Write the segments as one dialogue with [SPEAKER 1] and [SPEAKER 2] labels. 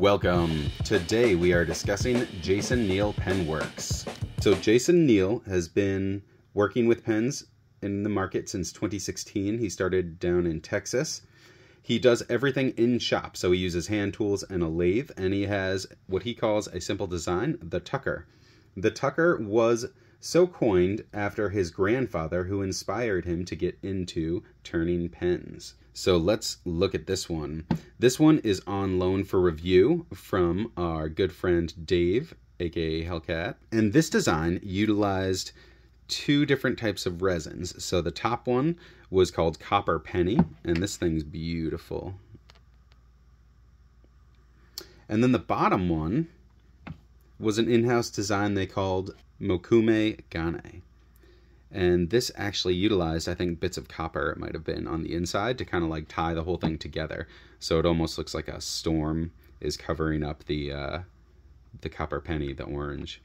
[SPEAKER 1] Welcome. Today we are discussing Jason Neil Penworks. So Jason Neil has been working with pens in the market since 2016. He started down in Texas. He does everything in shop, so he uses hand tools and a lathe, and he has what he calls a simple design, the Tucker. The Tucker was so coined after his grandfather, who inspired him to get into turning pens. So let's look at this one. This one is on loan for review from our good friend Dave, aka Hellcat. And this design utilized two different types of resins. So the top one was called Copper Penny, and this thing's beautiful. And then the bottom one was an in-house design they called Makume Gane. And this actually utilized, I think, bits of copper, it might have been, on the inside to kind of like tie the whole thing together. So it almost looks like a storm is covering up the copper penny, the orange.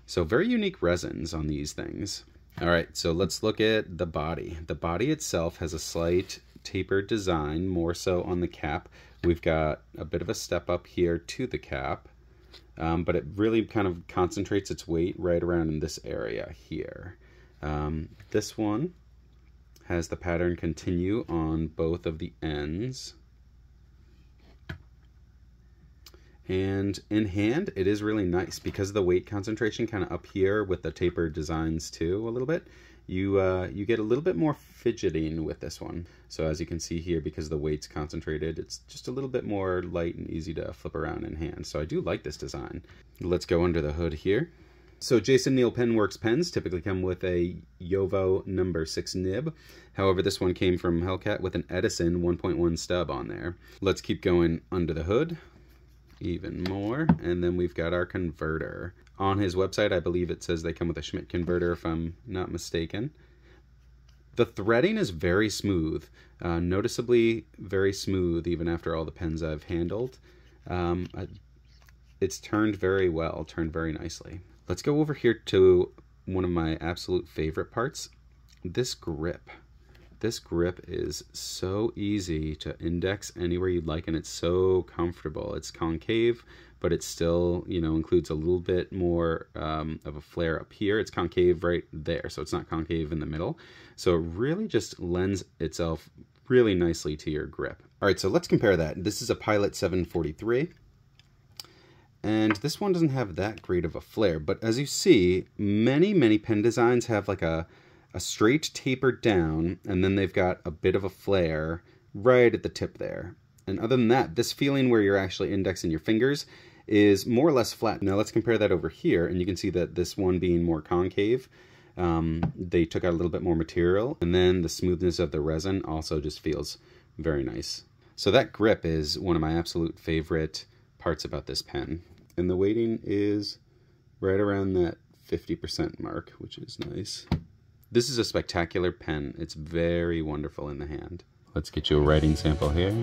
[SPEAKER 1] So very unique resins on these things. All right, so let's look at the body. The body itself has a slight tapered design, more so on the cap. We've got a bit of a step up here to the cap, but it really kind of concentrates its weight right around in this area here. This one has the pattern continue on both of the ends. And in hand, it is really nice because of the weight concentration kind of up here with the tapered designs too a little bit. You get a little bit more fidgeting with this one. So as you can see here, because the weight's concentrated, it's just a little bit more light and easy to flip around in hand. So I do like this design. Let's go under the hood here. So Jason Neil Penworks pens typically come with a Yovo number 6 nib. However, this one came from Hellcat with an Edison 1.1 stub on there. Let's keep going under the hood even more, and then we've got our converter. On his website, I believe it says they come with a Schmidt converter, if I'm not mistaken. The threading is very smooth, noticeably very smooth even after all the pens I've handled. It's turned very well, turned very nicely. Let's go over here to one of my absolute favorite parts, this grip. This grip is so easy to index anywhere you'd like, and it's so comfortable. It's concave, but it still, you know, includes a little bit more of a flare up here. It's concave right there, so it's not concave in the middle. So it really just lends itself really nicely to your grip. All right, so let's compare that. This is a Pilot 743. And this one doesn't have that great of a flare, but as you see, many pen designs have like a straight taper down, and then they've got a bit of a flare right at the tip there. And other than that, this feeling where you're actually indexing your fingers is more or less flat. Now let's compare that over here, and you can see that this one being more concave, they took out a little bit more material, and then the smoothness of the resin also just feels very nice. So that grip is one of my absolute favorite parts about this pen. And the weighting is right around that 50% mark, which is nice. This is a spectacular pen. It's very wonderful in the hand. Let's get you a writing sample here.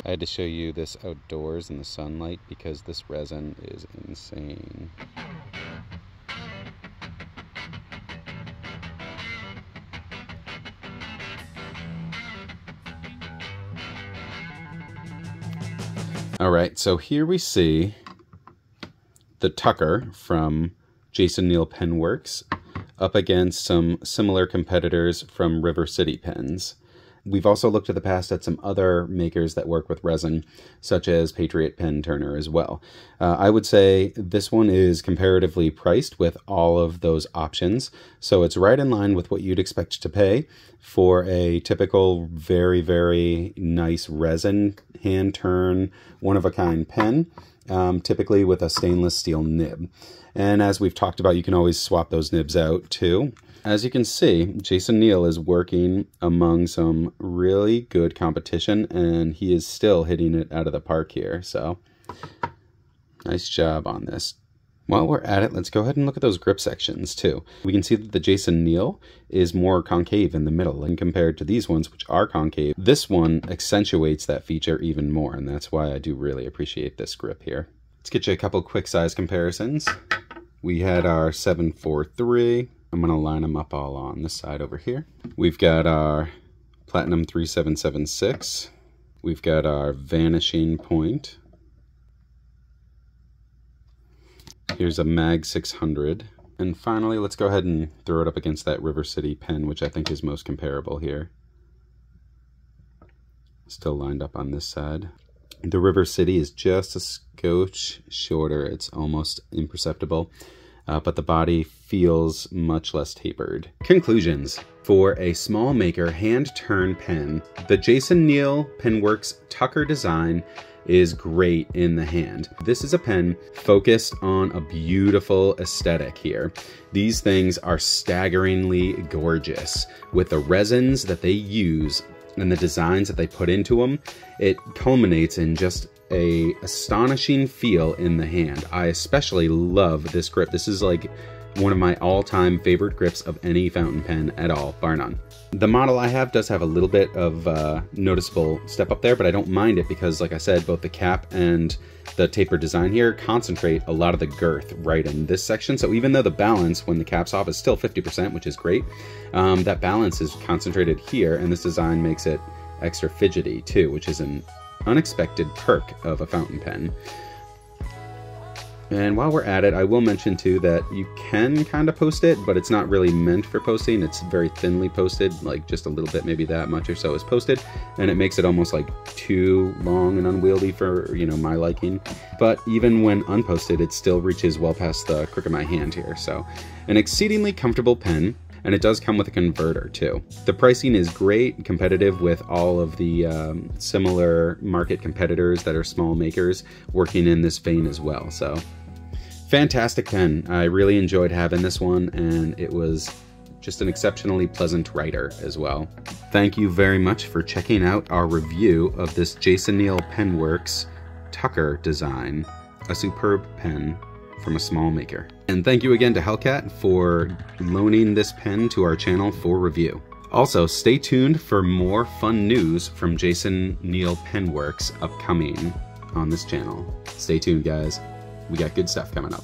[SPEAKER 1] I had to show you this outdoors in the sunlight because this resin is insane. All right, so here we see the Tucker from Jason Neil Penworks up against some similar competitors from River City Pens. We've also looked at the past at some other makers that work with resin, such as Patriot Pen Turner as well. I would say this one is comparatively priced with all of those options, so it's right in line with what you'd expect to pay for a typical very nice resin, hand turn, one-of-a-kind pen, typically with a stainless steel nib. And as we've talked about, you can always swap those nibs out too. As you can see, Jason Neil is working among some really good competition, and he is still hitting it out of the park here. So Nice job on this. While we're at it, let's go ahead and look at those grip sections too. We can see that the Jason Neil is more concave in the middle, and compared to these ones, which are concave, this one accentuates that feature even more, and that's why I do really appreciate this grip here. Let's get you a couple quick size comparisons. We had our 743. I'm going to line them up all on this side over here. We've got our Platinum 3776. We've got our Vanishing Point. Here's a Mag 600. And finally, let's go ahead and throw it up against that River City pen, which I think is most comparable here. Still lined up on this side. The River City is just a scotch shorter. It's almost imperceptible, but the body feels much less tapered. Conclusions. For a small maker hand-turn pen, the Jason Neil Penworks Tucker design is great in the hand. This is a pen focused on a beautiful aesthetic here. These things are staggeringly gorgeous. With the resins that they use and the designs that they put into them, it culminates in just a astonishing feel in the hand. I especially love this grip. This is like one of my all-time favorite grips of any fountain pen at all, bar none. The model I have does have a little bit of noticeable step up there, but I don't mind it because, like I said, both the cap and the tapered design here concentrate a lot of the girth right in this section. So even though the balance when the cap's off is still 50%, which is great, that balance is concentrated here, and this design makes it extra fidgety too, which is an unexpected perk of a fountain pen. And while we're at it, I will mention too that you can kind of post it, but it's not really meant for posting. It's very thinly posted, like just a little bit, maybe that much or so is posted, and it makes it almost like too long and unwieldy for, you know, my liking. But even when unposted, it still reaches well past the crook of my hand here. So an exceedingly comfortable pen, and it does come with a converter too. The pricing is great, competitive with all of the similar market competitors that are small makers working in this vein as well. So fantastic pen. I really enjoyed having this one, and it was just an exceptionally pleasant writer as well. Thank you very much for checking out our review of this Jason Neil Penworks Tucker design, a superb pen from a small maker. And thank you again to Hellcat for loaning this pen to our channel for review. Also, stay tuned for more fun news from Jason Neil Penworks upcoming on this channel. Stay tuned, guys. We got good stuff coming up.